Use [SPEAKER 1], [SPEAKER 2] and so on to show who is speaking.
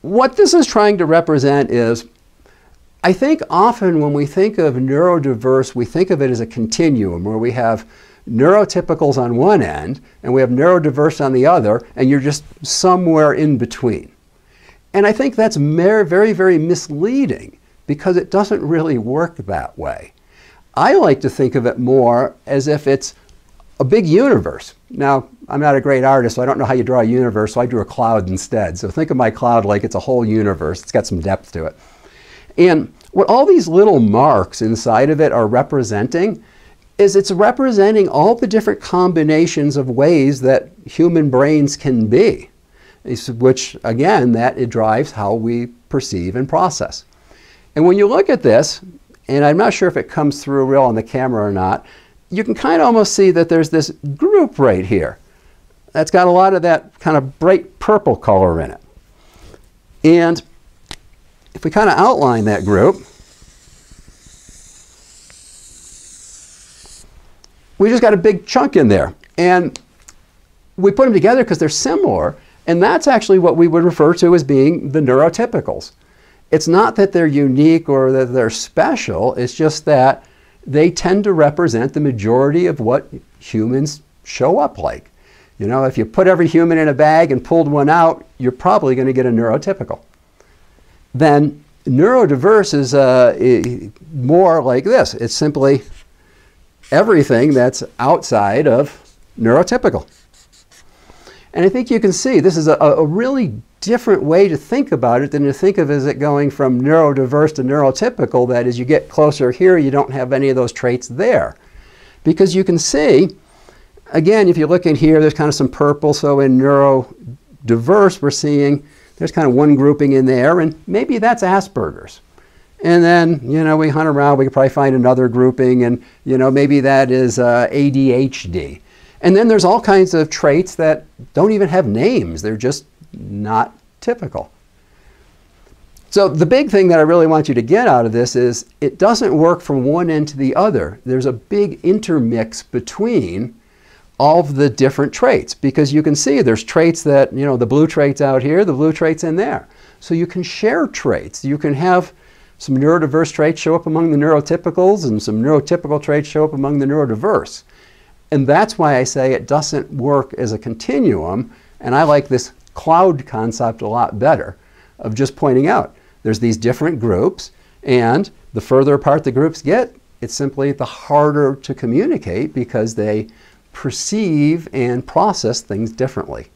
[SPEAKER 1] what this is trying to represent is, I think often when we think of neurodiverse, we think of it as a continuum where we have neurotypicals on one end and we have neurodiverse on the other, and you're just somewhere in between. And I think that's very, very misleading because it doesn't really work that way. I like to think of it more as if it's a big universe. Now, I'm not a great artist, so I don't know how you draw a universe, so I drew a cloud instead. So think of my cloud like it's a whole universe. It's got some depth to it. And what all these little marks inside of it are representing is it's representing all the different combinations of ways that human brains can be, which, again, that it drives how we perceive and process. And when you look at this, and I'm not sure if it comes through real on the camera or not, you can kind of almost see that there's this group right here that's got a lot of that kind of bright purple color in it. And if we kind of outline that group, we just got a big chunk in there. And we put them together because they're similar, and that's actually what we would refer to as being the neurotypicals. It's not that they're unique or that they're special, it's just that they tend to represent the majority of what humans show up like. You know, if you put every human in a bag and pulled one out, you're probably going to get a neurotypical. Then neurodiverse is more like this. It's simply everything that's outside of neurotypical. And I think you can see this is a really different way to think about it than to think of as it going from neurodiverse to neurotypical, that as you get closer here, you don't have any of those traits there. Because you can see, again, if you look in here, there's kind of some purple, so in neurodiverse, we're seeing there's kind of one grouping in there, and maybe that's Asperger's. And then, you know, we hunt around, we could probably find another grouping, and, you know, maybe that is ADHD. And then there's all kinds of traits that don't even have names. They're just not typical. So the big thing that I really want you to get out of this is it doesn't work from one end to the other. There's a big intermix between all of the different traits, because you can see there's traits that, you know, the blue traits out here, the blue traits in there. So you can share traits. You can have some neurodiverse traits show up among the neurotypicals and some neurotypical traits show up among the neurodiverse. And that's why I say it doesn't work as a continuum, and I like this cloud concept a lot better of just pointing out there's these different groups, and the further apart the groups get, it's simply the harder to communicate because they perceive and process things differently.